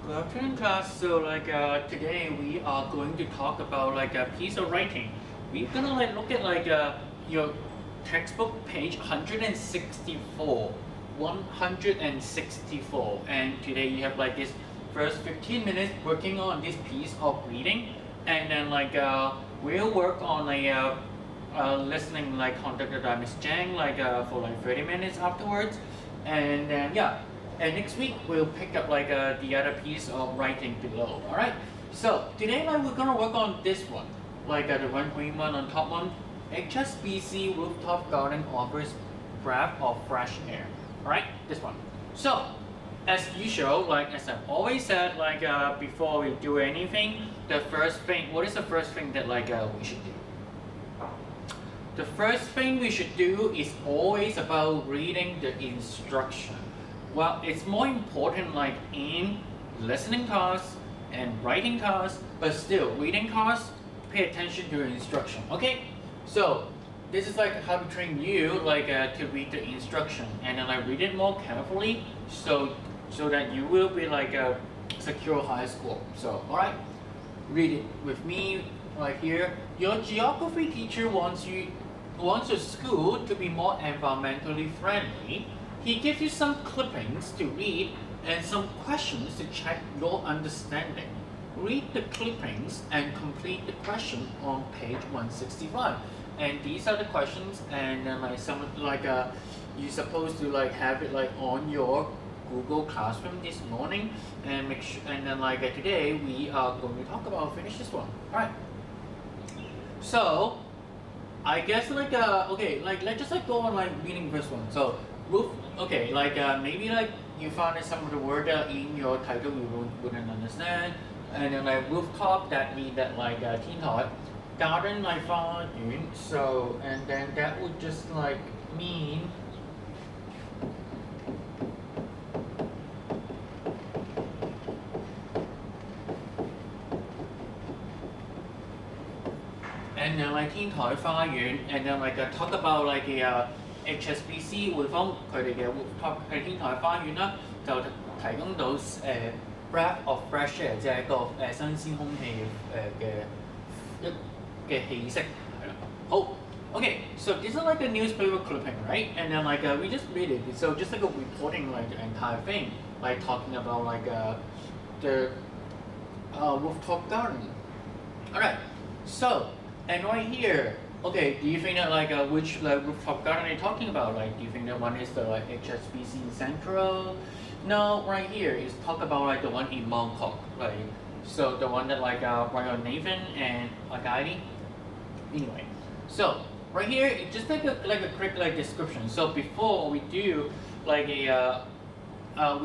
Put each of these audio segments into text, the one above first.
Good afternoon, class. So, today we are going to talk about a piece of writing. We're gonna look at your textbook page 164, 164, and today you have this first 15 minutes working on this piece of reading, and then we'll work on listening conducted by Miss Jang for 30 minutes afterwards, and then yeah. And next week we'll pick up the other piece of writing below. All right. So today we're gonna work on this one, the one green one on top one. HSBC rooftop garden offers breath of fresh air. All right, this one. So as usual, as I've always said, before we do anything, the first thing. What is the first thing that we should do? The first thing we should do is always about reading the instruction. Well, it's more important in listening tasks and writing tasks, but still reading tasks, pay attention to the instruction. Okay, so this is how to train you to read the instruction, and then read it more carefully, so that you will be a secure high score. So all right, read it with me right here. Your geography teacher wants your school to be more environmentally friendly. He gives you some clippings to read and some questions to check your understanding. Read the clippings and complete the question on page 165. And these are the questions, and then you're supposed to have it on your Google Classroom this morning, and make sure. And then today we are going to talk about finish this one. All right. So I guess okay, let's just go on reading this one. So roof, okay, maybe you found some of the word in your title you wouldn't understand, and then rooftop, that means that thiên台, garden花園, so and then that would just mean and then 天台花園, and then talk about HSBC 匯豐佢哋嘅 rooftop 嘅天台花園啦，就提供到breath of fresh air， 即係一個新鮮空氣嘅氣息係啦。好 ，okay, so this is a newspaper clipping, right? And then we just read it, so just a reporting the entire thing, talking about the rooftop garden. Alright, so and right here. Okay, do you think that which rooftop garden are you talking about? Do you think that one is the HSBC Central? No, right here is talk about the one in Mongkok, so the one that right on Nathan and Agadi. Anyway, so right here it's just a quick description. So before we do we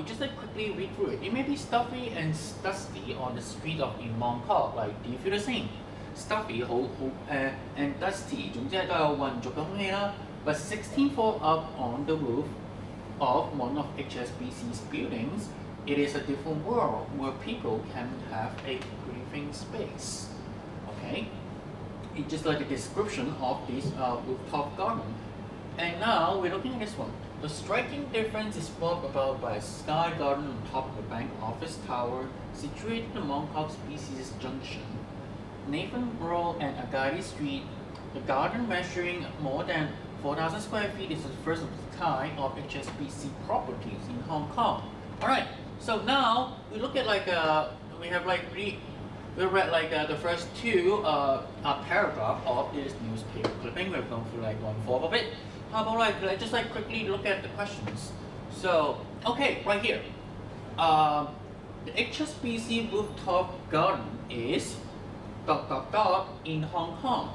just quickly read through it. It may be stuffy and dusty on the street of in Mongkok. Do you feel the same? Stuffy 好 and dusty， 總之都有混濁嘅空氣啦。But 16 floor up on the roof of one of HSBC's buildings, it is a different world where people can have a breathing space. Okay, it's just a description of this rooftop garden. And now we're looking at this one. The striking difference is brought about by a sky garden on top of the bank office tower situated in Mongkok Species Junction. Nathan Road and Agadi Street, the garden measuring more than 4,000 square feet is the first of its kind of HSBC properties in Hong Kong. Alright, so now we look at we have we read the first two paragraph of this newspaper clipping. We've gone through 1/4 of it. How about let's just quickly look at the questions. So okay, right here. The HSBC rooftop garden is in Hong Kong,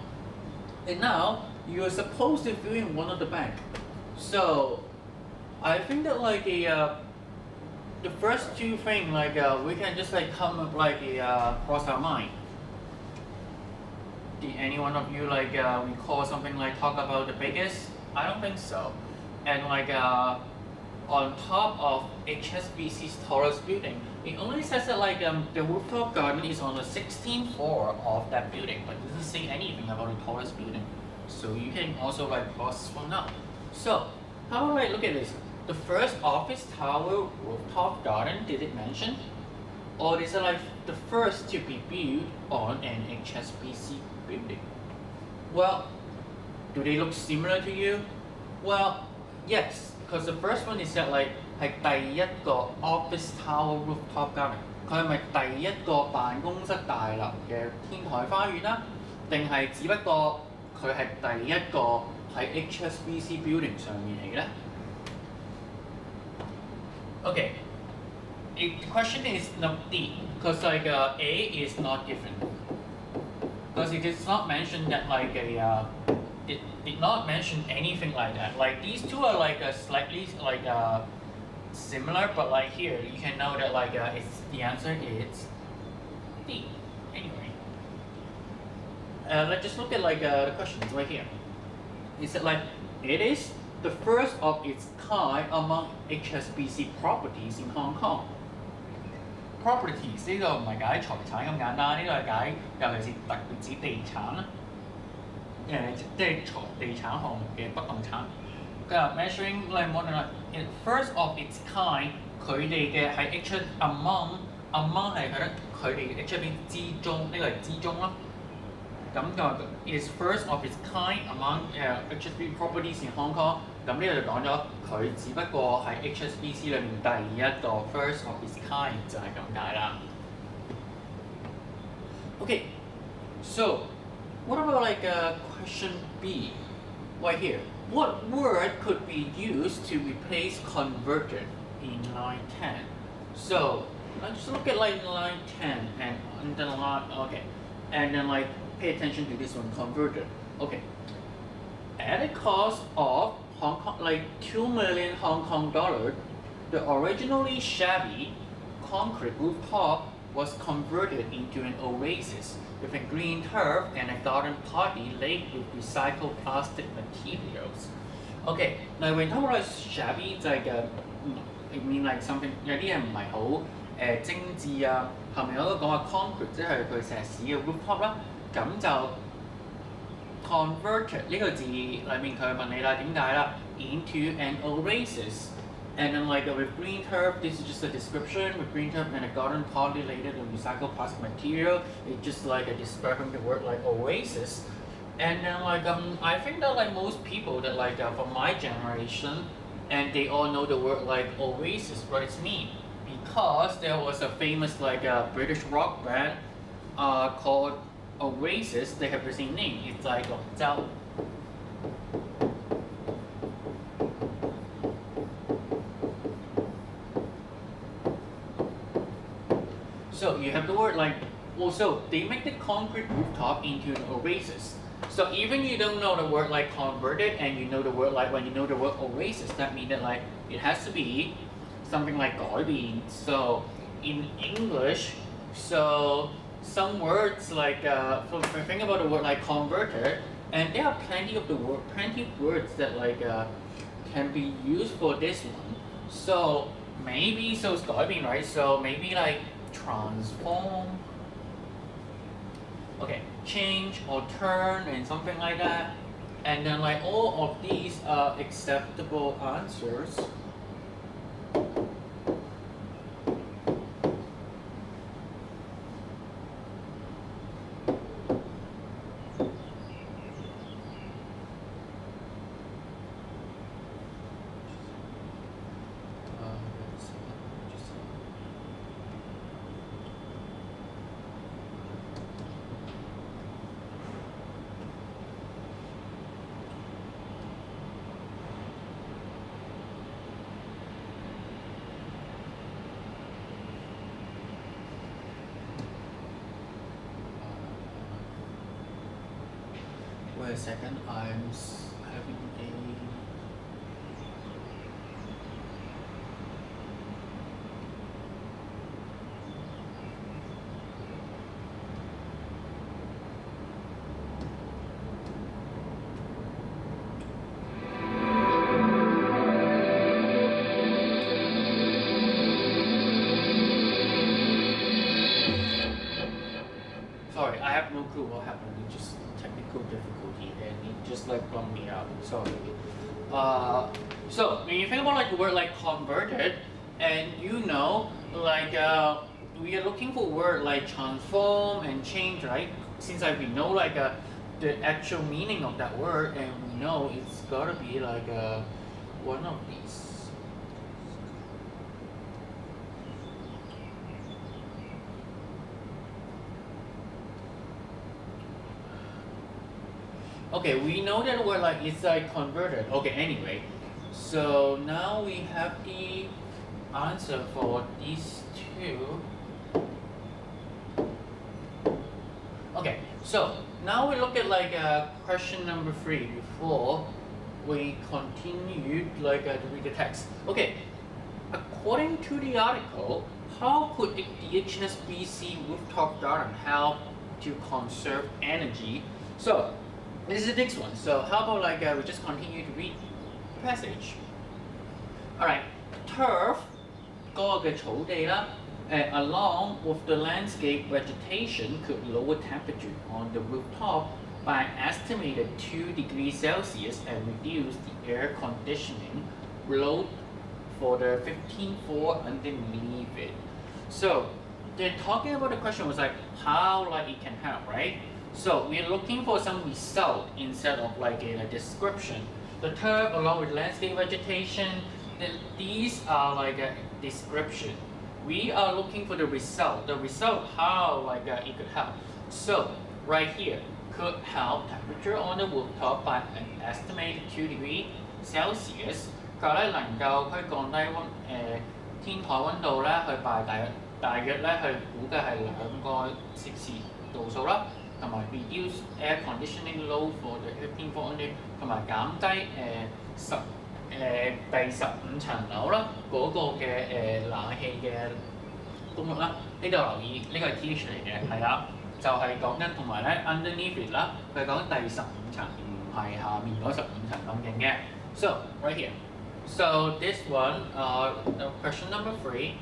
and now you're supposed to fill in one of the blank. So I think that the first two things we can just come up cross our mind. Did any one of you recall something talk about the biggest? I don't think so. And on top of HSBC's tallest building, it only says that the rooftop garden is on the 16th floor of that building, but it doesn't say anything about the tallest building. So you can also cross one out. So how about look at this? The first office tower rooftop garden, did it mention? or is it like the first to be built on an HSBC building? Well, do they look similar to you? Well, yes, because the first one is that like 係第一個 office tower rooftop garden，佢係咪第一個辦公室大樓嘅天台花園啦？定係只不過佢係第一個喺 HSBC building 上面嚟嘅咧？Okay, the question is not D, because like A is not different, because it does not mention that like it did not mention anything like that. Like these two are like slightly like similar, but like here you can know that like it's the answer is D. Anyway, let's just look at like the questions right here. Is it like it is the first of its kind among HSBC properties in Hong Kong? Properties 呢個唔係解財產咁簡單，呢個係解尤其是特別指地產啦，即係地產項目嘅不動產。Measuring like more than like first of its kind， 佢哋嘅係 H among 係佢哋 HSBC 之中，呢個係之中咯。咁就 is first of its kind among HSBC properties in Hong Kong。咁呢度就講咗佢只不過係 HSBC 裏面第一個 first of its kind 就係咁解啦。Okay, so what about like question B right here? What word could be used to replace converted in line 10? So let's just look at like line 10 and then line okay, and then like pay attention to this one, converted. Okay, at a cost of Hong Kong, like 2 million Hong Kong dollars, the originally shabby concrete rooftop was converted into an oasis with a green turf and a garden party laid with recycled plastic materials. Okay, now when talking about shabby 就係I mean like something 有啲嘢唔係好精緻啊，後面有一個講話 concrete 即係佢石屎嘅 rooftop 啦，咁就 converted 呢個字裏面佢問你啦點解啦 into an oasis and then like with green turf this is just a description with green turf and a garden party laid with recycled plastic material it's just like a describing the word like oasis and then like I think that like most people that like from my generation and they all know the word like oasis what it means because there was a famous like British rock band called Oasis, they have the same name. It's like Zhao. So you have the word like also they make the concrete rooftop into an oasis. So even you don't know the word like converted and you know the word like when you know the word oasis, that means that like it has to be something like 改變. So in English, so some words like think about the word like converted, and there are plenty of words that like can be used for this one. So maybe so it's 改變 right? So maybe like transform, okay, change or turn and something like that. And then like all of these are acceptable answers. Wait a second, I'm having a... Sorry, I have no clue what happened. It just technical difficulty and it just like bummed me out. Sorry. So when you think about like the word like converted, and you know like we are looking for word like transform and change, right? Since like we know like the actual meaning of that word, and we know it's gotta be like one of these. Okay, we know that word like it's like converted. Okay, anyway, so now we have the answer for these two. Okay, so now we look at like question number 3 before we continue like to read the text. Okay, according to the article, how could the HSBC rooftop garden help to conserve energy? So this is the next one. So how about like we just continue to read the passage. Alright, turf 嗰個嘅草地啦。Along with the landscape vegetation could lower temperature on the rooftop by an estimated 2 degrees Celsius and reduce the air conditioning load for the 15th floor underneath it. So they're talking about the question was like how like it can help, right? So we're looking for some result instead of like a description. The turf along with landscape vegetation, these are like a description. We are looking for the result. The result, how like it could help. So right here, could help temperature on the rooftop by an estimated 2 degrees Celsius. 佢咧能夠可以降低天台溫度咧，去by大約咧去估計係2°C啦，同埋 reduce air conditioning load for the 15th floor only， 同埋減低第15層樓啦嗰個嘅冷氣嘅功率啦。呢度留意呢個係 T 嚟嘅，係啦，就係講緊同埋咧 underneath it 啦，佢係講緊第15層，唔係下面嗰15層咁勁嘅。So right here. So this one, question number 3.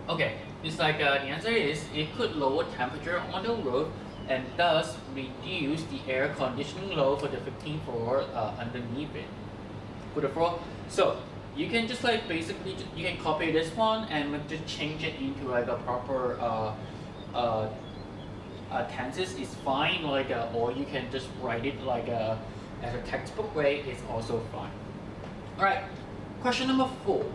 Okay, it's like the answer is it could lower temperature on the roof and thus reduce the air conditioning load for the 15th floor underneath it. For the floor, so you can just like basically you can copy this one and just change it into like a proper tenses is fine, like or you can just write it like as a textbook way is also fine. All right, question number 4.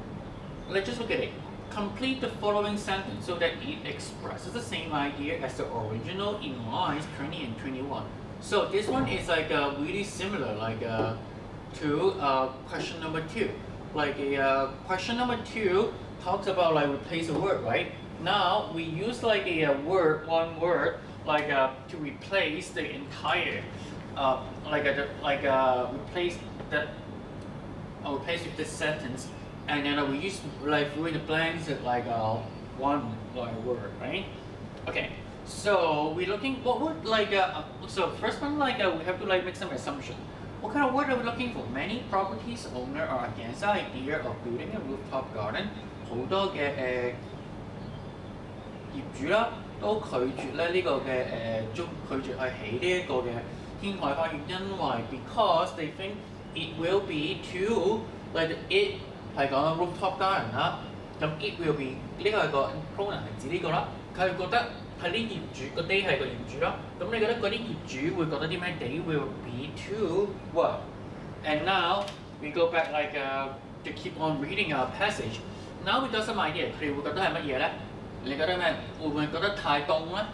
Let's just look at it. Complete the following sentence so that it expresses the same idea as the original in lines 20 and 21. So this one is like really similar like to question number 2. Like question number 2 talks about like replace a word, right? Now we use like a word, one word, like to replace the entire, replace with this sentence. And then we use like fill in the blanks like one word, right? Okay, so we're looking what would like so first one like we have to like make some assumption. What kind of word are we looking for? Many properties owner are against the idea of building a rooftop garden. 好多嘅業主啦都拒絕咧呢個嘅拒絕去起呢一個嘅天台花園，因為 because they think it will be too like it。係講緊 rooftop garden 啦，咁 it will be 呢個係個 pronoun 係指呢個啦，佢係覺得係啲業主個 they 係個業主啦，咁你覺得嗰啲業主會覺得啲咩 ？They will be too what? And now we go back like to keep on reading our passage. Now we got some idea， 佢哋會覺得係乜嘢咧？你覺得咩？會唔會覺得太凍咧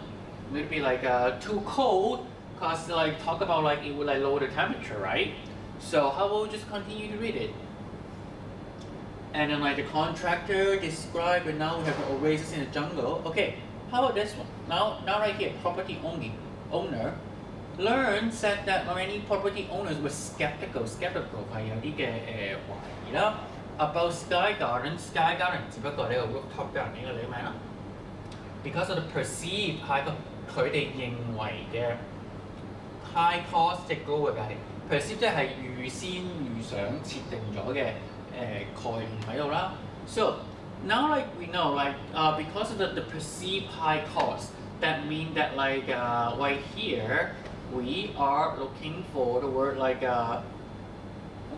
？Maybe be like too cold, cause like talk about like it would like lower the temperature, right? So how about we just continue to read it? And then like the contractor described, and now we have the oasis in the jungle. Okay, how about this one? Now right here, property owner. Learn said that many property owners were skeptical 係有啲嘅懷疑啦 about Sky Garden 只不過呢個 rooftop garden 呢個你名啦 because of the perceived high cost 佢哋認為嘅 high cost 即係高嘅價錢 perceived 即係預想設定咗嘅概念喺度啦 so now like we know like because of the perceived high cost that mean that like right here we are looking for the word like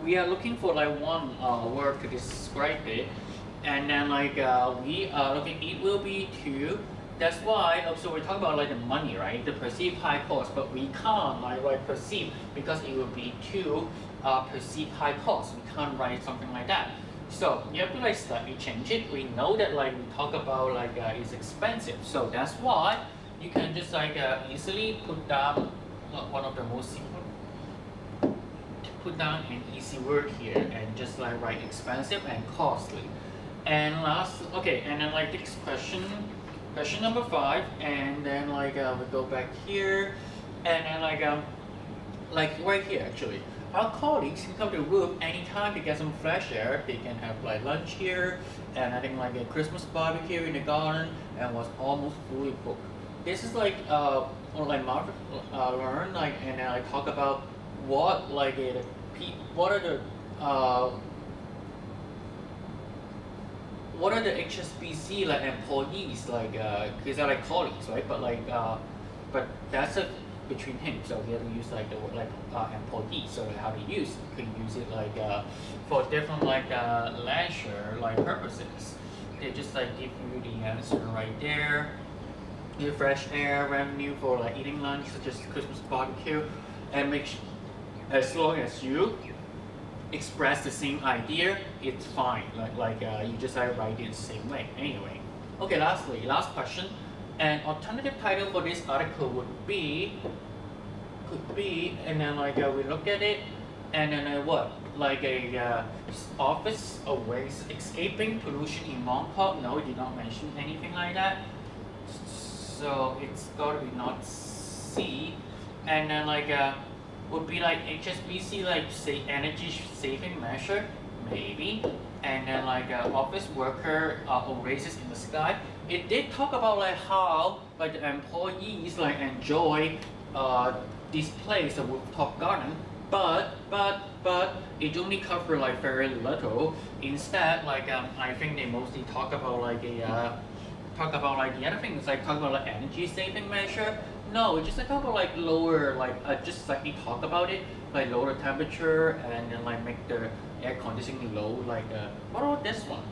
we are looking for like one word to describe it, and then like we are looking, it will be two. That's why also we talk about like the money, right? The perceived high cost, but we can't like write perceived because it will be two perceived high cost. We can't write something like that. So you have to like slightly change it. We know that like we talk about like it's expensive, so that's why you can just like easily put down one of the most simple. Put down an easy word here and just like write expensive and costly. And last, okay, and then like next question number 5, and then like we go back here, and then like right here actually. Our colleagues can come to the roof anytime to get some fresh air. They can have like lunch here, and I think like a Christmas barbecue in the garden, and was almost fully booked. This is like like Margaret learn like, and then I talk about what like what are the HSBC like employees like these are like colleagues, right? But like but that's a between him, so we have to use like the word like employee. So how to use, you can use it like for different like leisure like purposes. They just like give you the answer right there. Your fresh air revenue for like eating lunch, such as Christmas barbecue, and as long as you express the same idea, it's fine. Like you just like write it the same way. Anyway, okay. Lastly, last question. An alternative title for this article could be, and then like we look at it, and then what? Like a office awaits escaping pollution in Mongkok. No, it did not mention anything like that. So it's got to be not C, and then like would be like HSBC like say energy saving measure maybe, and then like office worker oasis in the sky. It did talk about like how like the employees like enjoy this place, the rooftop garden, but it only cover like very little. Instead, like I think they mostly talk about like a the other things, like talk about like energy saving measure. No, it's just like talk about like lower like just slightly talk about it, like lower the temperature and then like make the air conditioning low. Like what about this one?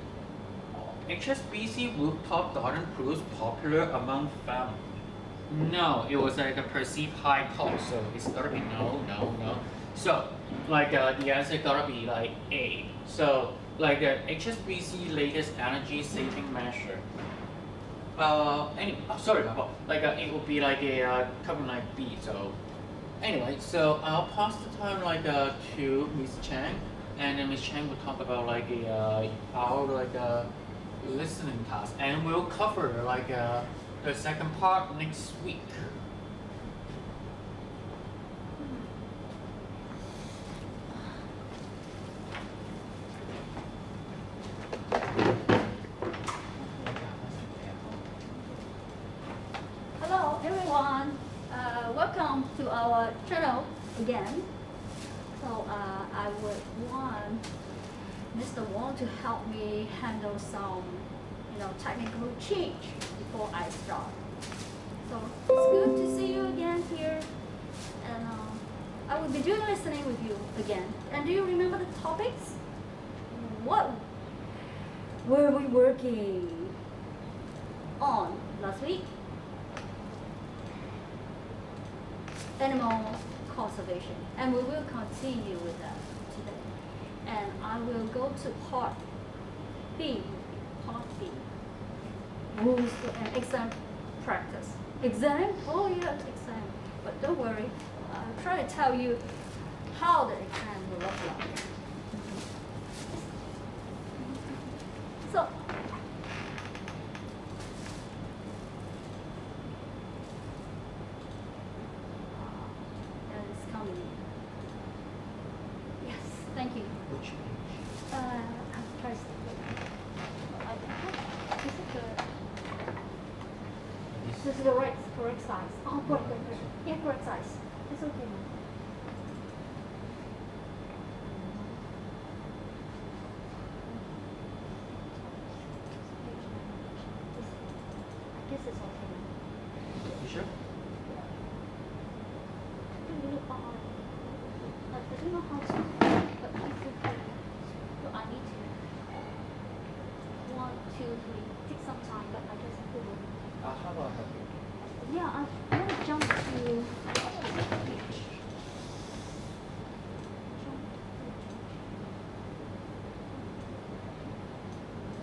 HSBC rooftop garden proves popular among families. No, it was like a perceived high cost, so it's gotta be no. So like the answer gotta be like A. So like the HSBC latest energy saving measure. Sorry about like it would be like a coming like B. So anyway, so I'll pass the time like to Miss Chang, and then Miss Chang will talk about like our like listening task, and we'll cover like the second part next week. Hello everyone, welcome to our channel again. So I would want Mr. Wong to help me handle some technical change before I start. So it's good to see you again here, and I will be doing listening with you again. And do you remember the topics? What were we working on last week? Animal conservation, and we will continue with that today. And I will go to part B, rules and exam practice. Exam? Oh yeah, exam. But don't worry, I'll try to tell you how the exam will look like. So, it's coming. Yes, thank you. Which page? I'll try to This is the correct size. Oh, good. Yeah, correct size. It's okay now. I guess it's okay now. You sure? I don't know how to, but I some time, but I guess it will. How about help you? Yeah, I want to jump to beach.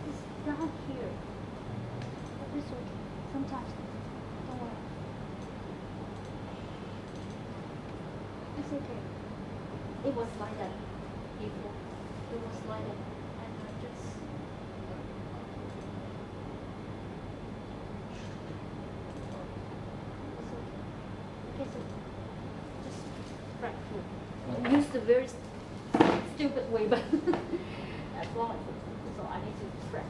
It's down here. But it's okay. Sometimes. Don't worry. It's okay. It was like that before. It was like that. And I just. It's okay. Okay, so just right foot. I used the very stupid way, but as long as so I need to press.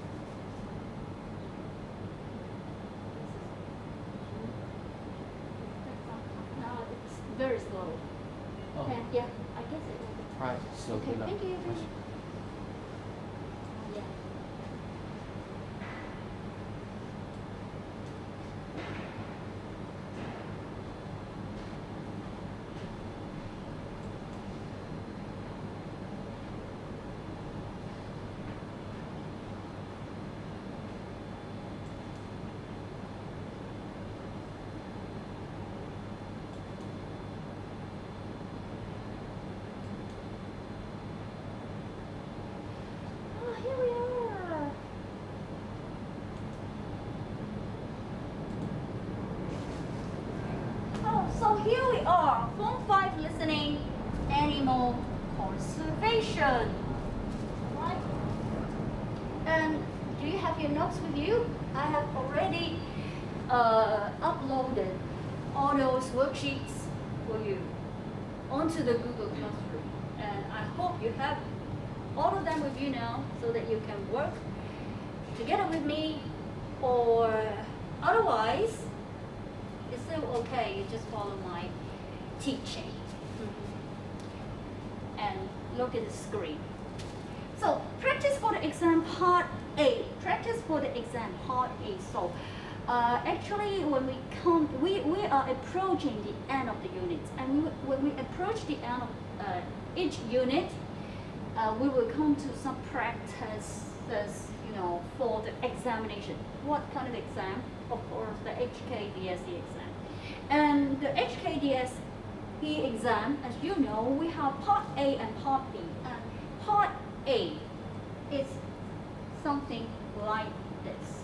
Now it's very slow. Oh. And yeah, I guess it will be. Right, so Okay, good luck. thank you. Yeah. Oh, here we are. Oh, so here we are, Form 5 listening, animal conservation. Right? And do you have your notes with you? I have already uploaded all those worksheets for you onto the Google Classroom. And I hope you have all of them with you now so that you can work together with me, or otherwise it's still okay, you just follow my teaching. And look at the screen. So practice for the exam part A. Practice for the exam part A. So actually when we are approaching the end of the unit, and when we approach the end of each unit, we will come to some practices, for the examination. What kind of exam? Of course, the HKDSE exam. And the HKDSE exam, as you know, we have part A and part B. And part A is something like this.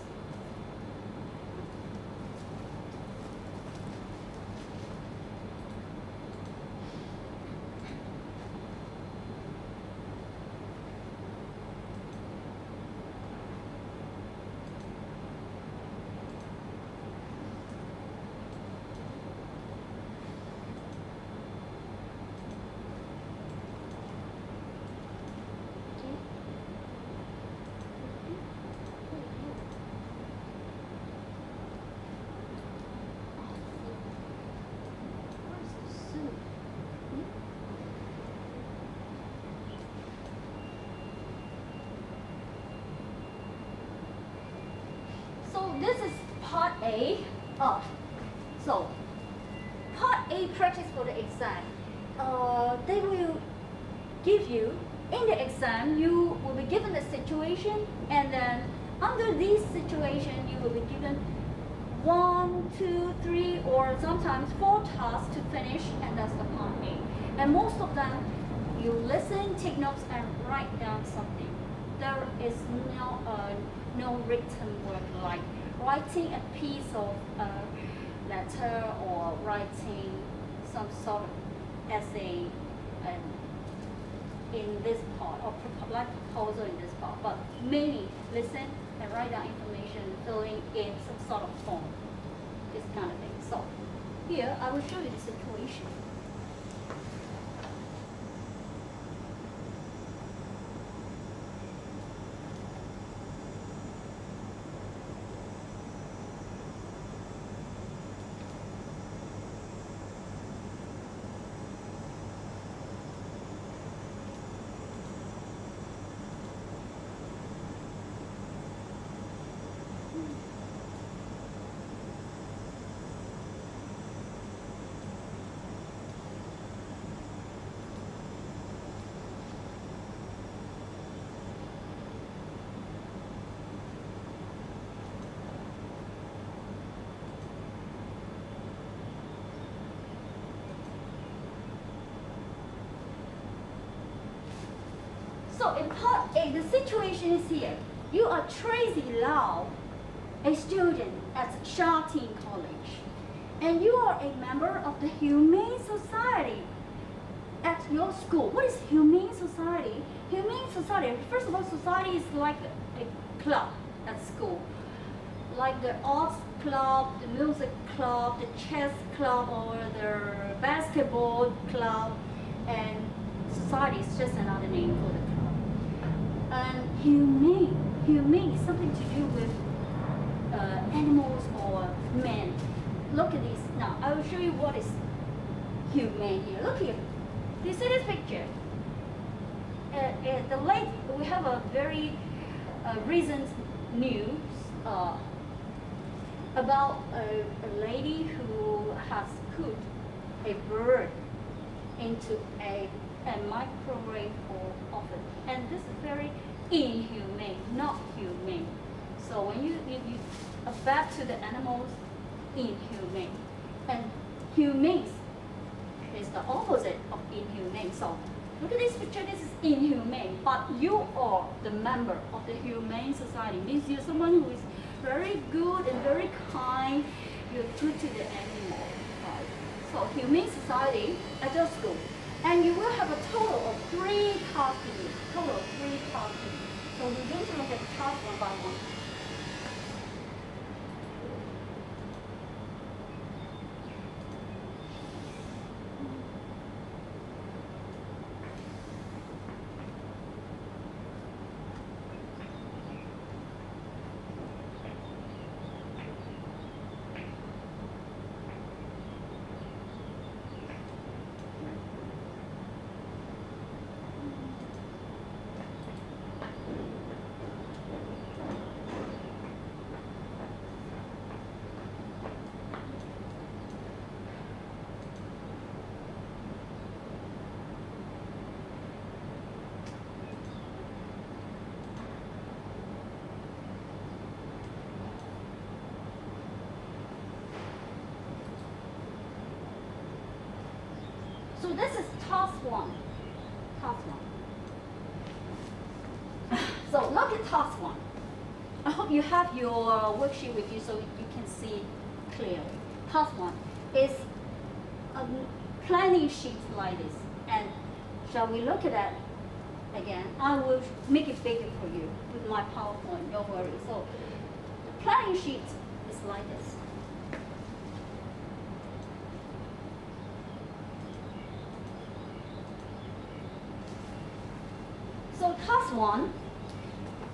So this is part A. So part A, practice for the exam. They will give you, in the exam, you will be given a situation, and then under this situation, you will be given 1, 2, 3, or sometimes 4 tasks to finish, and that's the part A. And most of them, you listen, take notes, and write down something. There is no written work like writing a piece of letter or writing some sort of essay in this part, or like proposal in this part, but mainly listen and write down information, filling in some sort of form, this kind of thing. So here I will show you the situation. So in part A, the situation is here. You are Tracy Lau, a student at Csjss College, and you are a member of the Humane Society at your school. What is Humane Society? Humane Society, first of all, society is like a club at school. Like the arts club, the music club, the chess club, or the basketball club, and society is just another name for the club. And humane is something to do with animals or men. Look at this. Now, I will show you what is humane here. Look here. Do you see this picture? The late, we have a very recent news about a lady who has put a bird into a microwave oven. And this is very inhumane, not humane. So when you back to the animals, inhumane. And humane is the opposite of inhumane. So look at this picture, this is inhumane, but you are the member of the Humane Society. Means you're someone who is very good and very kind, you're good to the animal. Right? So Humane Society at your school. And you will have a total of 3 tasks to do. Total of 3 tasks to do. So we're going to look at task one by one. So this is task 1. Task 1. So look at task 1. I hope you have your worksheet with you so you can see clearly. Task 1 is a planning sheet like this. And shall we look at that again? I will make it bigger for you with my PowerPoint, don't worry. So the planning sheet is like this. So task 1,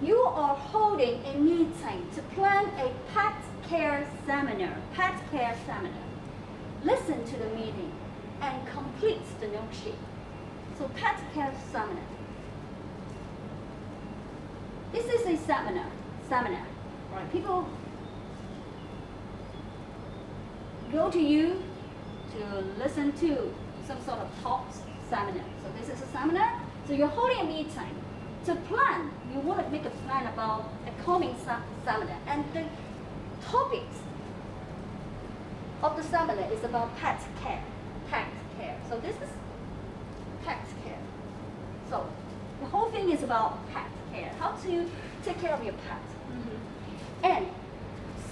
you are holding a meeting to plan a pet care seminar. Pet care seminar. Listen to the meeting and complete the note sheet. So pet care seminar. This is a seminar. Right? People go to you to listen to some sort of talks seminar. So this is a seminar. So you're holding a meeting to plan. You want to make a plan about a coming seminar. And the topics of the seminar is about pet care. Pet care. So this is pet care. So the whole thing is about pet care. How to take care of your pet. And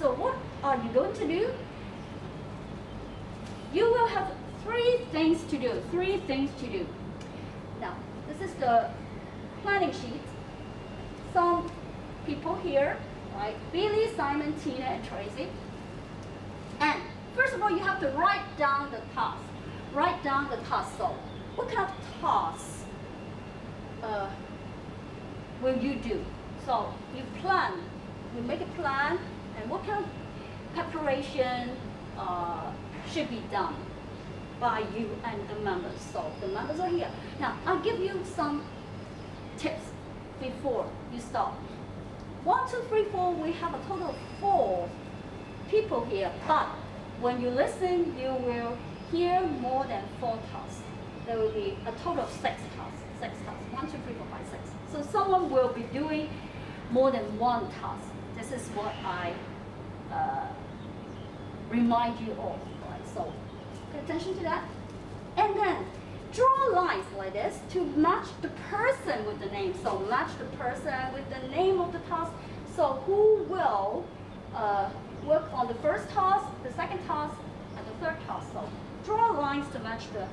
so what are you going to do? You will have 3 things to do. 3 things to do. Now, this is the planning sheet. Some people here, right? Billy, Simon, Tina, and Tracy. And first of all, you have to write down the task. Write down the task. So, what kind of tasks will you do? So, you plan. You make a plan, and what kind of preparation should be done by you and the members. So the members are here. Now, I'll give you some tips before you start. 1, 2, 3, 4, we have a total of 4 people here, but when you listen, you will hear more than 4 tasks. There will be a total of 6 tasks. 6 tasks. 1, 2, 3, 4, 5, 6. So someone will be doing more than 1 task. This is what I remind you of. Right? So pay attention to that. And then draw lines like this to match the person with the name. So match the person with the name of the task. So who will work on the first task, the second task, and the third task. So draw lines to match the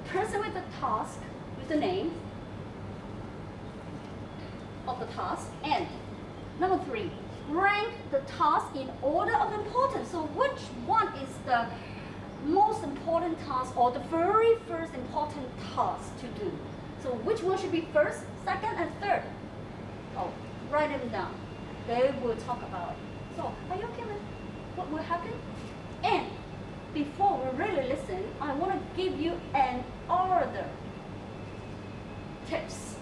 person with the task with the name of the task. And number 3, rank the task in order of importance. So which one is the most important task or the very first important task to do? So which one should be first, second, and third? Oh, write them down. They will talk about it. So are you okay with what will happen? And before we really listen, I want to give you an order tips.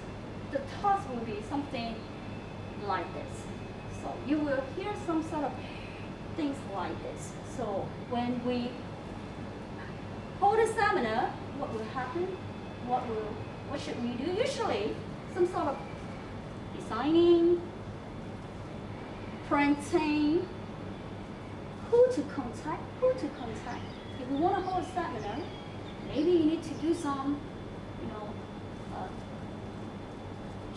The task will be something like this. So you will hear some sort of things like this. So when we hold a seminar, what will happen? What should we do? Usually some sort of designing, printing, who to contact. If you want to hold a seminar, maybe you need to do some,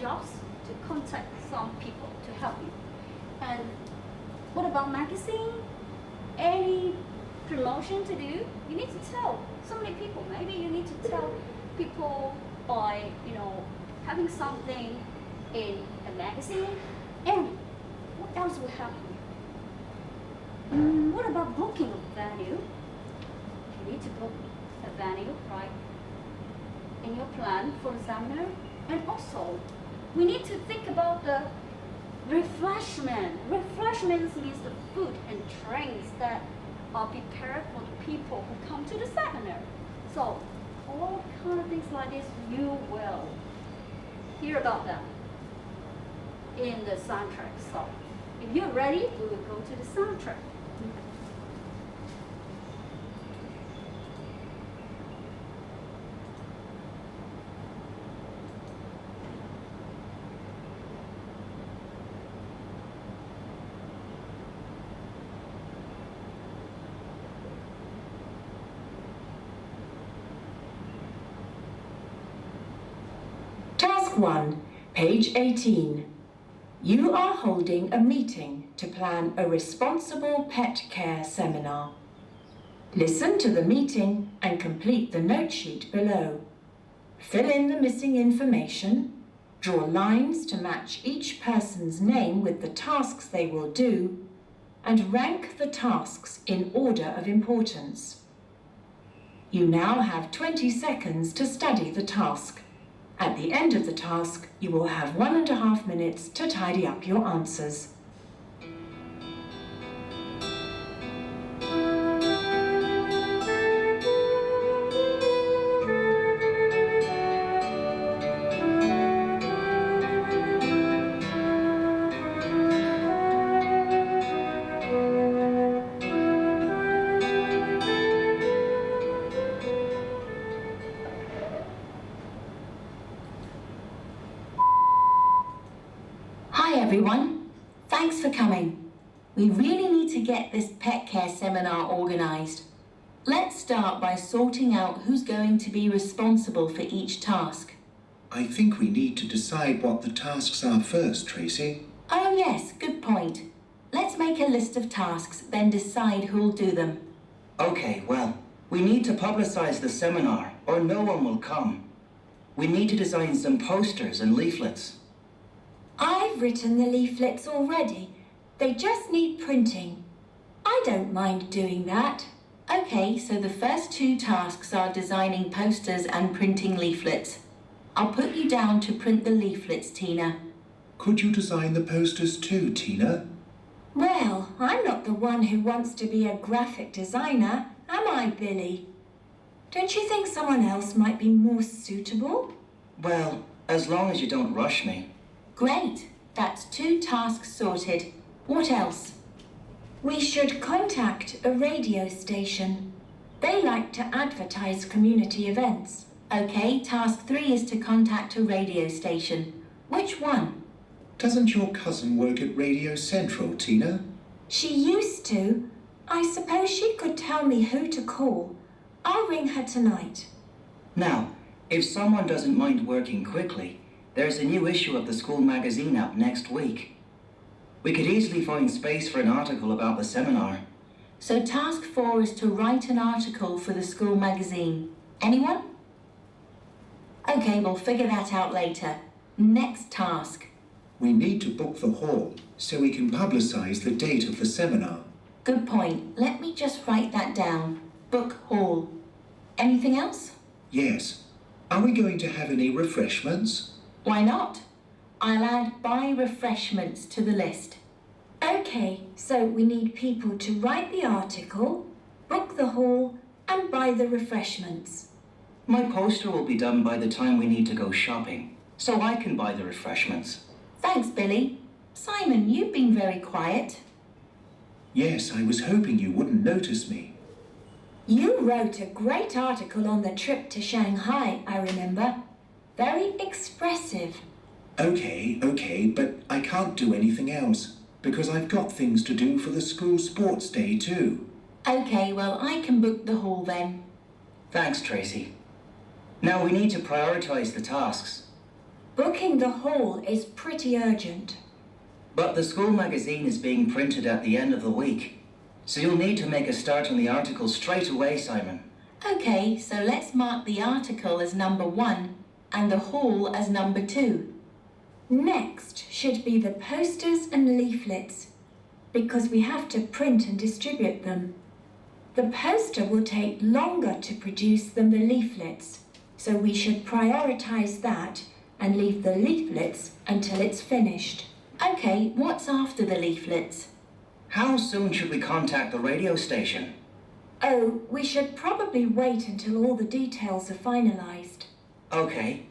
jobs to contact some people to help you. And what about magazine? Any promotion to do? You need to tell so many people. Maybe you need to tell people by, having something in a magazine. And what else will happen? What about booking a venue? You need to book a venue, right, in your plan for the seminar. And also, we need to think about the refreshment. Refreshments means the food and drinks that are prepared for the people who come to the seminar. So, all kind of things like this, you will hear about them in the soundtrack. So, if you're ready, we will go to the soundtrack. Task 1, page 18. You are holding a meeting to plan a responsible pet care seminar. Listen to the meeting and complete the note sheet below. Fill in the missing information, draw lines to match each person's name with the tasks they will do, and rank the tasks in order of importance. You now have 20 seconds to study the task. At the end of the task, you will have 1.5 minutes to tidy up your answers. Hi everyone, thanks for coming. We really need to get this pet care seminar organised. Let's start by sorting out who's going to be responsible for each task. I think we need to decide what the tasks are first, Tracy. Oh yes, good point. Let's make a list of tasks, then decide who'll do them. Okay, well, we need to publicise the seminar or no one will come. We need to design some posters and leaflets. I've written the leaflets already. They just need printing. I don't mind doing that. Okay, so the first 2 tasks are designing posters and printing leaflets. I'll put you down to print the leaflets, Tina. Could you design the posters too, Tina? Well, I'm not the one who wants to be a graphic designer, am I, Billy? Don't you think someone else might be more suitable? Well, as long as you don't rush me. Great, that's 2 tasks sorted. What else? We should contact a radio station. They like to advertise community events. Okay, task 3 is to contact a radio station. Which one? Doesn't your cousin work at Radio Central, Tina? She used to. I suppose she could tell me who to call. I'll ring her tonight. Now, If someone doesn't mind working quickly, there's a new issue of the school magazine out next week. We could easily find space for an article about the seminar. So task 4 is to write an article for the school magazine. Anyone? Okay, we'll figure that out later. Next task. We need to book the hall so we can publicise the date of the seminar. Good point. Let me just write that down. Book hall. Anything else? Yes. Are we going to have any refreshments? Why not? I'll add buy refreshments to the list. Okay, so we need people to write the article, book the hall, and buy the refreshments. My poster will be done by the time we need to go shopping, so I can buy the refreshments. Thanks, Billy. Simon, you've been very quiet. Yes, I was hoping you wouldn't notice me. You wrote a great article on the trip to Shanghai, I remember. Very expressive. Okay, but I can't do anything else because I've got things to do for the school sports day too. Okay, well, I can book the hall then. Thanks, Tracy. Now we need to prioritize the tasks. Booking the hall is pretty urgent. But the school magazine is being printed at the end of the week, so you'll need to make a start on the article straight away, Simon. Okay, so let's mark the article as number 1 and the hall as number 2. Next should be the posters and leaflets, because we have to print and distribute them. The poster will take longer to produce than the leaflets, so we should prioritize that and leave the leaflets until it's finished. Okay, what's after the leaflets? How soon should we contact the radio station? Oh, we should probably wait until all the details are finalized. Okay,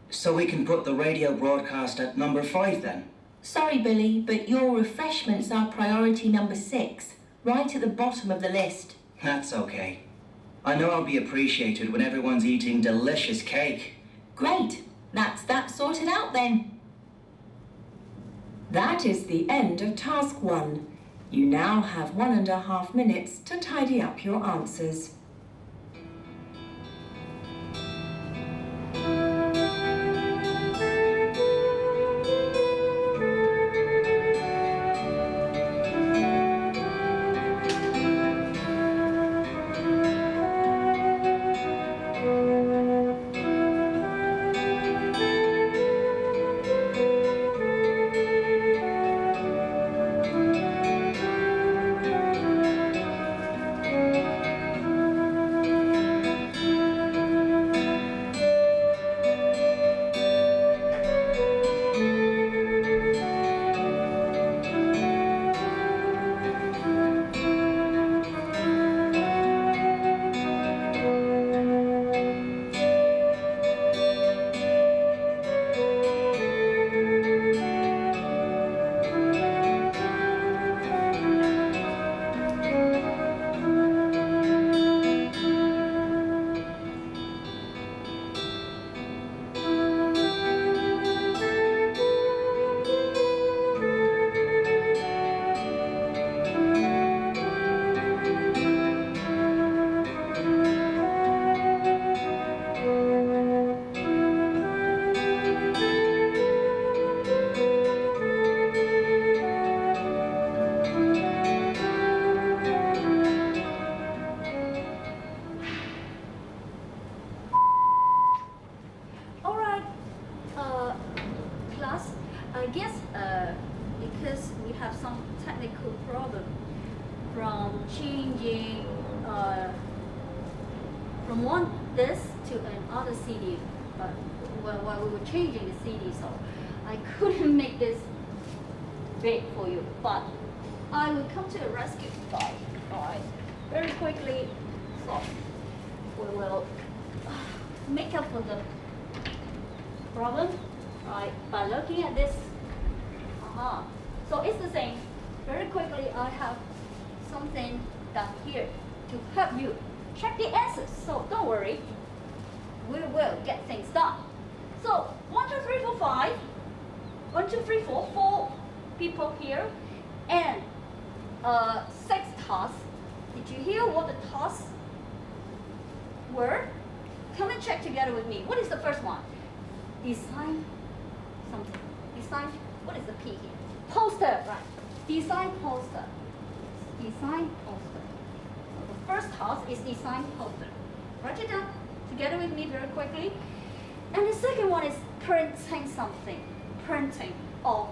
so we can put the radio broadcast at number 5 then. Sorry, Billy, but your refreshments are priority number 6, right at the bottom of the list. That's okay. I know I'll be appreciated when everyone's eating delicious cake. Great, that's that sorted out then. That is the end of task 1. You now have 1.5 minutes to tidy up your answers. I guess because we have some technical problem from changing from one disc to another CD, but while we were changing the CD, so I couldn't make this big for you, but I will come to the rescue, guys. Alright, very quickly, so we will make up for the problem, right, by looking at this. So it's the same. Very quickly, I have something down here to help you check the answers. So don't worry, we will get things done. So 1, 2, 3, 4, 5. 1, 2, 3, 4. 4 people here, and 6 tasks. Did you hear what the tasks were? come and check together with me. What is the first one? Design something. Design, what is the P here? Poster, right. Design poster. Design poster. So the first task is design poster. Write it down together with me very quickly. And the second one is printing something. Printing of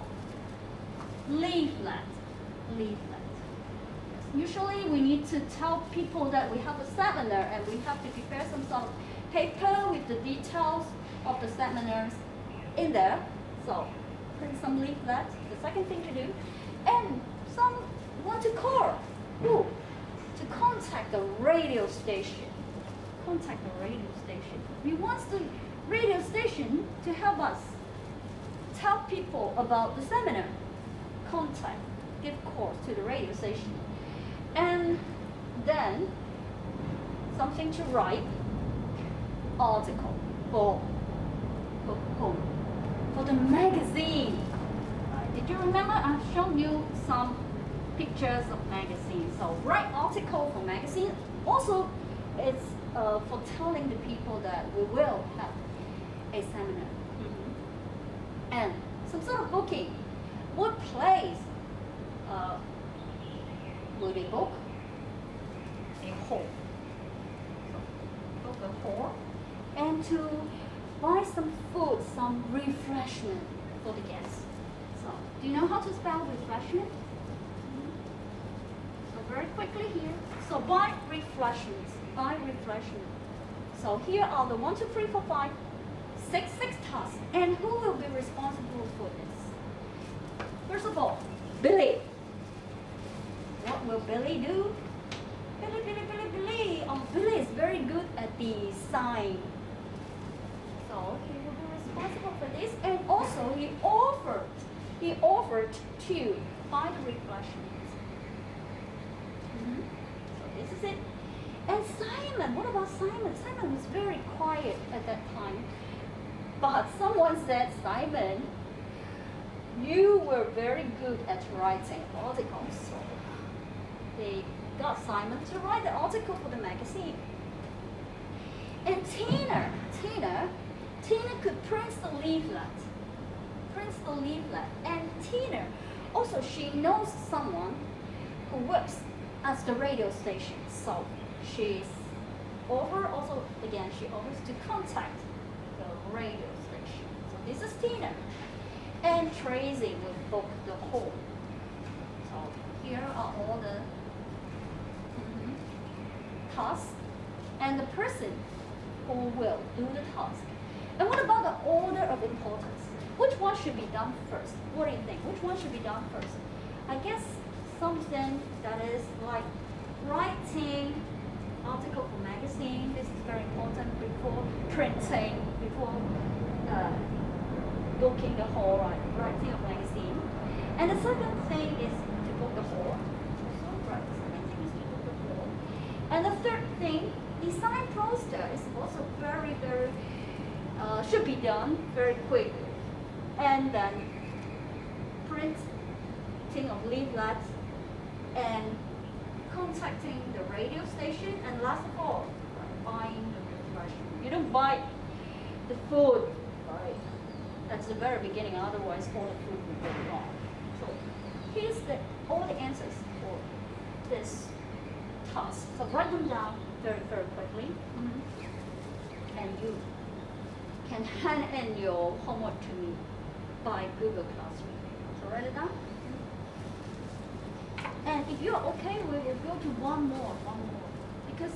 leaflet. Leaflet. Usually we need to tell people that we have a seminar and we have to prepare some sort of paper with the details of the seminars in there. So print some leaflets, the second thing to do. And some want to call. Who? To contact the radio station. Contact the radio station. We want the radio station to help us tell people about the seminar. Contact, give calls to the radio station. And then something to write, article for whom? For the magazine. Did you remember I've shown you some pictures of magazines? So write article for magazine. Also, it's for telling the people that we will have a seminar. And some sort of booking. What place will they book? A hall. So book a hall. And to buy some food, some refreshment for the guests. So, do you know how to spell refreshment? So very quickly here. So buy refreshments. Buy refreshment. So here are the 1, 2, 3, 4, 5, 6 tasks. And who will be responsible for this? First of all, Billy. What will Billy do? Billy. Oh, Billy is very good at design. So he will be responsible for this. And also he offered to buy the refreshments. So this is it. And Simon, what about Simon? Simon was very quiet at that time. But someone said, Simon, you were very good at writing articles. So they got Simon to write the article for the magazine. And Tina could print the leaflet. And Tina, also she knows someone who works at the radio station. So she offers to contact the radio station. So this is Tina. And Tracy will book the hall. So here are all the tasks and the person who will do the task. And what about the order of importance? Which one should be done first? What do you think? Which one should be done first? I guess something that is like writing article for magazine. This is very important before printing, before booking the hall, right? Writing a magazine. And the second thing is to book the hall. So right, the second thing is to book the hall. And the third thing, design poster is also very should be done very quickly. And then printing of leaflets and contacting the radio station, and last of all, buying the refreshment. You don't buy the food, right? That's the very beginning, otherwise all the food will go wrong. So here's all the answers for this task. So write them down very quickly. And you can hand in your homework to me by Google Classroom. So write it down. And if you're okay, we will go to one more. Because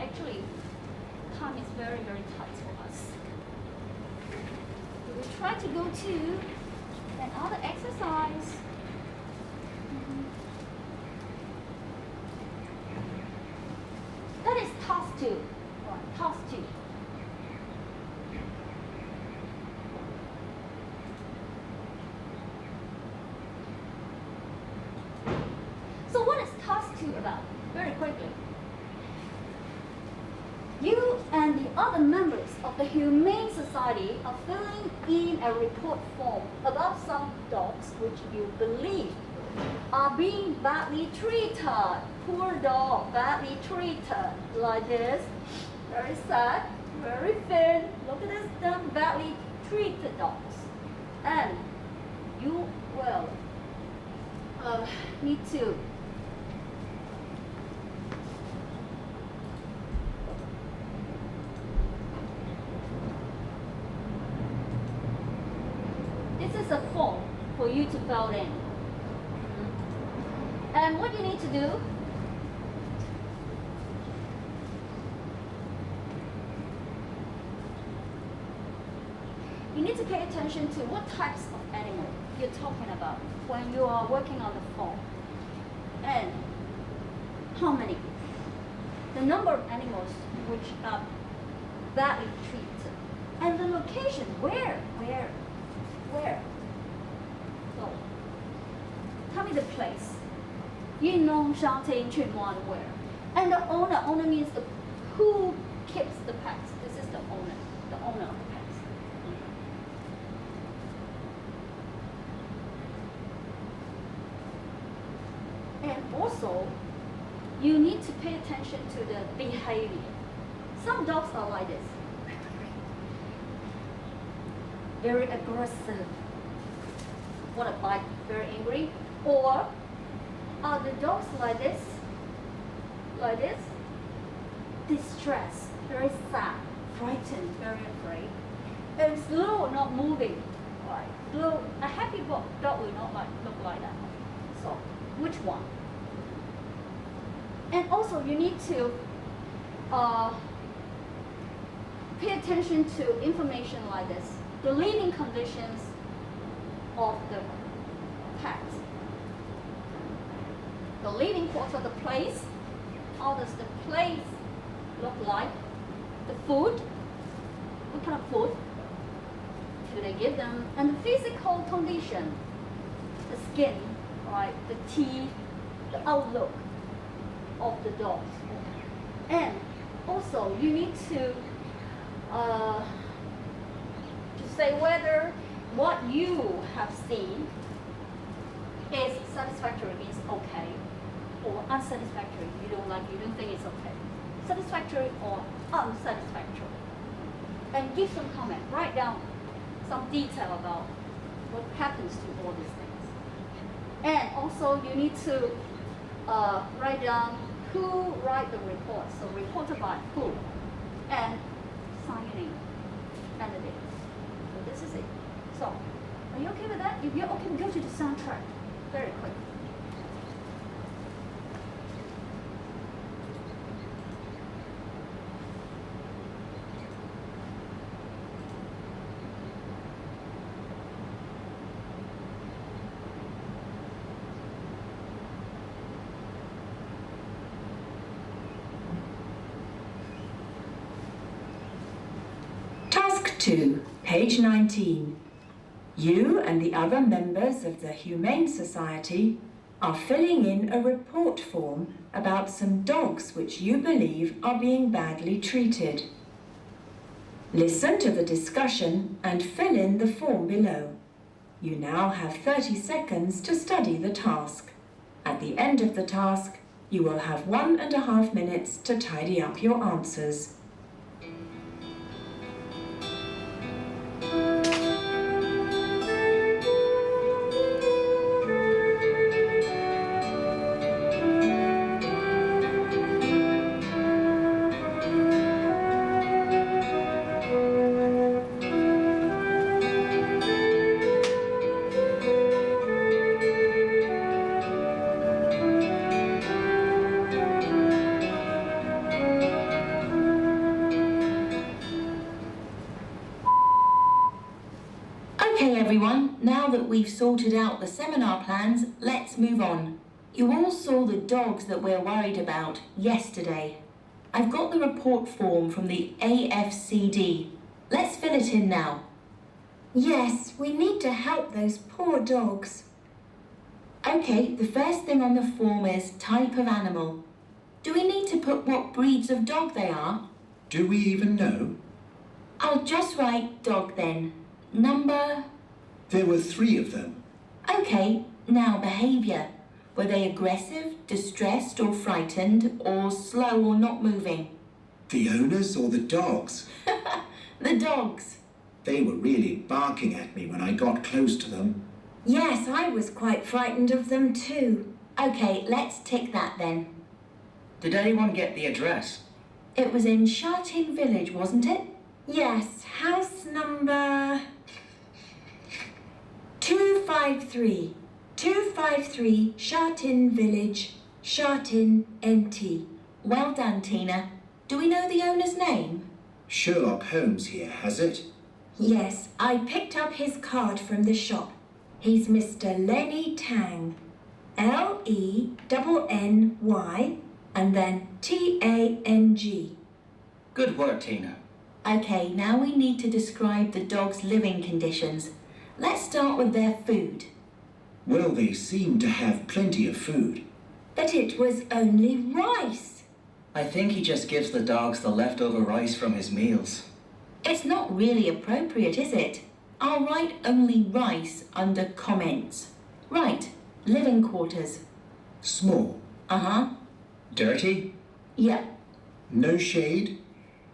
actually, time is very tight for us. We will try to go to another exercise. That is task 2. Right, task 2. So what is task 2 about? Very quickly. You and the other members of the Humane Society are filling in a report form about some dogs which you believe are being badly treated. Poor dog, badly treated. Like this. Very sad. very thin. Look at this, them badly treated dogs. And you will need to this is a form for you to fill in. And what you need to do, you need to pay attention to what types of animal you're talking about when you are working on the form. And how many? The number of animals which are badly treated. And the location, where? So, tell me the place. 运动商店群 one where? And the owner means the who keeps the pets. This is the owner of the pets. And also, you need to pay attention to the behavior. Some dogs are like this. Very aggressive. Want to bite, very angry. Or are the dogs like this? Distressed, very sad, frightened, very afraid. And slow, not moving. Right. Slow. A happy dog will not look like that. So, which one? And also, you need to pay attention to information like this. The living conditions of the pet. The living quarter, the place. How does the place look like? The food. What kind of food do they give them? And the physical condition. The skin, right? The teeth, the outlook of the dogs. And also, you need to say whether what you have seen is satisfactory, means okay, or unsatisfactory, you don't think it's okay. Satisfactory or unsatisfactory. And give some comment, write down some detail about what happens to all these things. And also you need to write down who write the report, so reported by who, and signing and the date. So this is it. So, are you okay with that? If you're okay, we go to the soundtrack very quick. Task 2, page 19. You and the other members of the Humane Society are filling in a report form about some dogs which you believe are being badly treated. Listen to the discussion and fill in the form below. You now have 30 seconds to study the task. At the end of the task, you will have 1.5 minutes to tidy up your answers. Okay everyone, now that we've sorted out the seminar plans, let's move on. You all saw the dogs that we're worried about yesterday. I've got the report form from the AFCD. Let's fill it in now. Yes, we need to help those poor dogs. Okay, the first thing on the form is type of animal. Do we need to put what breeds of dog they are? Do we even know? I'll just write dog then. Number? There were 3 of them. Okay, now behaviour. Were they aggressive, distressed or frightened, or slow or not moving? The owners or the dogs? The dogs. They were really barking at me when I got close to them. Yes, I was quite frightened of them too. Okay, let's tick that then. Did anyone get the address? It was in Shartin Village, wasn't it? Yes, house number 253. 253 Shartin Village, Shartin, NT. Well done, Tina. Do we know the owner's name? Sherlock Holmes here has it. Yes, I picked up his card from the shop. He's Mr. Lenny Tang. Lenny and then Tang. Good work, Tina. Okay, now we need to describe the dog's living conditions. Let's start with their food. Well, they seem to have plenty of food. But it was only rice. I think he just gives the dogs the leftover rice from his meals. It's not really appropriate, is it? I'll write only rice under comments. Right, living quarters. Small. Uh-huh. Dirty? Yep. No shade.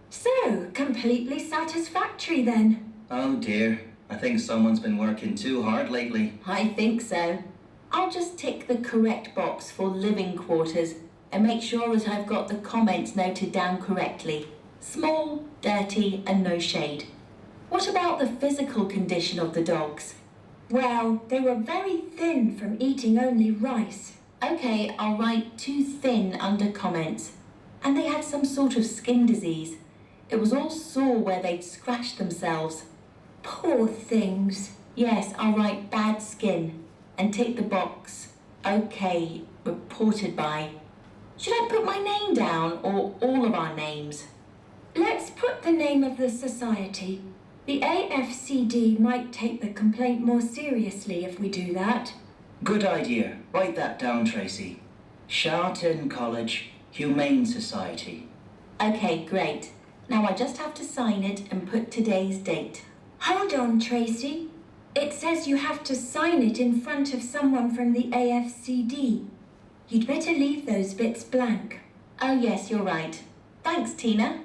So, completely satisfactory then. Oh dear, I think someone's been working too hard lately. I think so. I'll just tick the correct box for living quarters and make sure that I've got the comments noted down correctly. Small, dirty, and no shade. What about the physical condition of the dogs? Well, they were very thin from eating only rice. Okay, I'll write too thin under comments. And they had some sort of skin disease. It was all sore where they'd scratched themselves. Poor things. Yes, I'll write bad skin and tick the box. Okay, reported by. Should I put my name down or all of our names? Let's put the name of the society. The AFCD might take the complaint more seriously if we do that. Good idea. Write that down, Tracy. Sharton College Humane Society. Okay, great. Now I just have to sign it and put today's date. Hold on, Tracy. It says you have to sign it in front of someone from the AFCD. You'd better leave those bits blank. Oh yes, you're right. Thanks, Tina.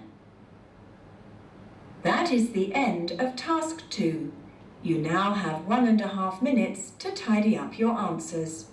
That is the end of task 2. You now have 1.5 minutes to tidy up your answers.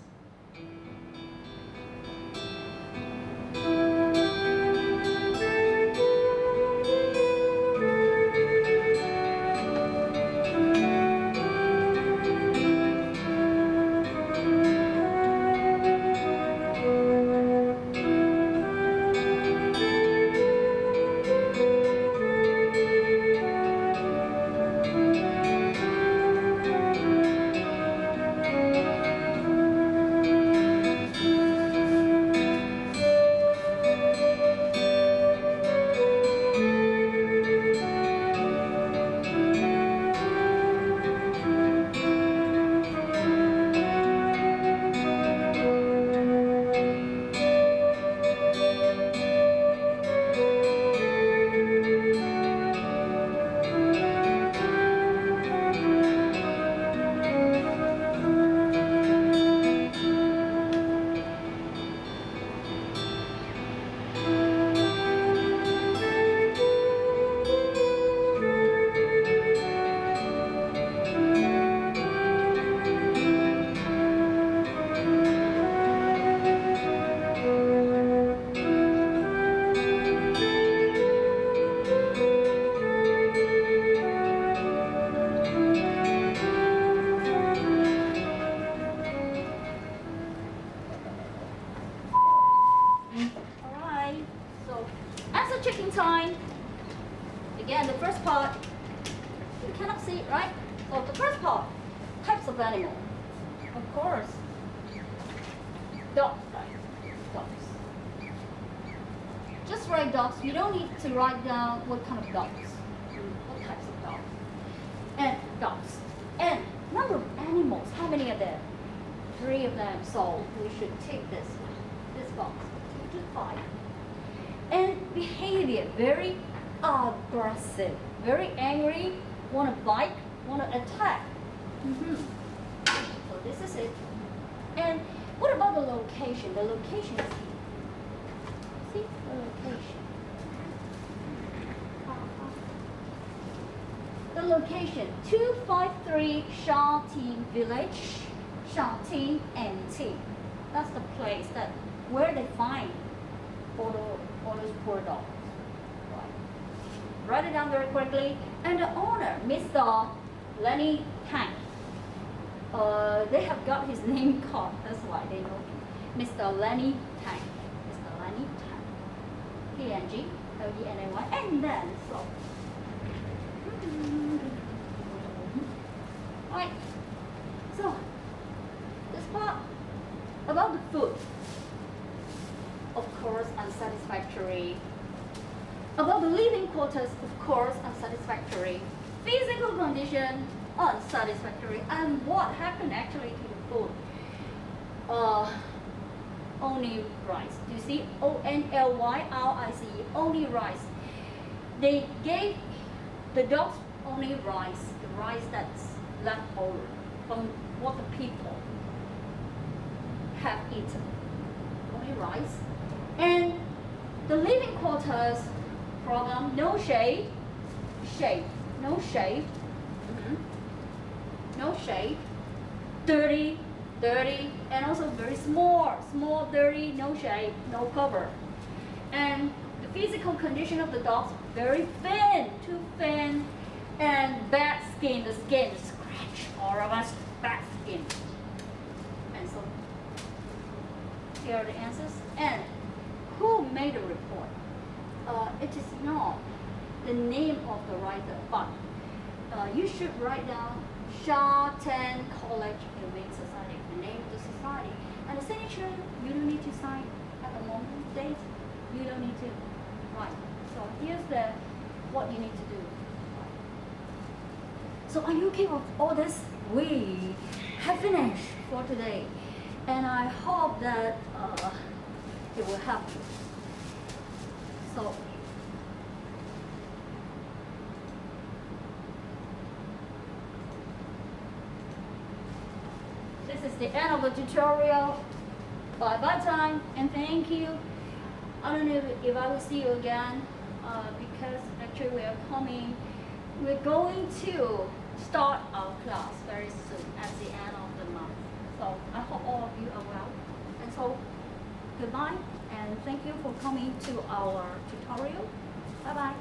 Alright, so answer checking time. Again, the first part, you cannot see it, right? So the first part, types of animal. Of course, dogs, right? Dogs. Just write dogs. You don't need to write down what kind of dogs, what types of dogs. And dogs. And number of animals, how many are there? 3 of them, so we should take this box, 2 to 5. And behavior, very aggressive, very angry, want to bite, want to attack. So this is it. And what about the location? The location is here. See the location. the location 253 Shanty Village, Shanty NT. That's the place that where they find all those poor dogs. Right. Write it down very quickly. And the owner, Mr. Lenny Tang. They have got his name card. That's why they know him. Mr. Lenny Tang. Mr. Lenny Tang. T-N-G, L-E-N-A-Y. And then so. Right. So this part about the food. Of course, unsatisfactory. About the living quarters, of course, unsatisfactory. Physical condition, unsatisfactory. And what happened actually to the food? Only rice. Do you see? O-N-L-Y-R-I-C-E. Only rice. They gave the dogs only rice. The rice that's left over from what the people have eaten. Only rice. And the living quarters problem, no shade, no shade, no shade, dirty, and also very small, dirty, no shade, no cover. And the physical condition of the dogs, very thin, too thin, and bad skin, the skin scratch all of us, bad skin. And so, here are the answers. And who made the report? It is not the name of the writer, but you should write down Shartan College Humane Society, the name of the society. And the signature, you don't need to sign at the moment, date, you don't need to write. So here's what you need to do. So are you okay with all this? We have finished for today. And I hope that it will help you. So, this is the end of the tutorial. Bye-bye time, and thank you. I don't know if I will see you again, because actually we're going to start our class very soon at the end of the month. So I hope all of you are well. And so, goodbye, and thank you for coming to our tutorial. Bye-bye.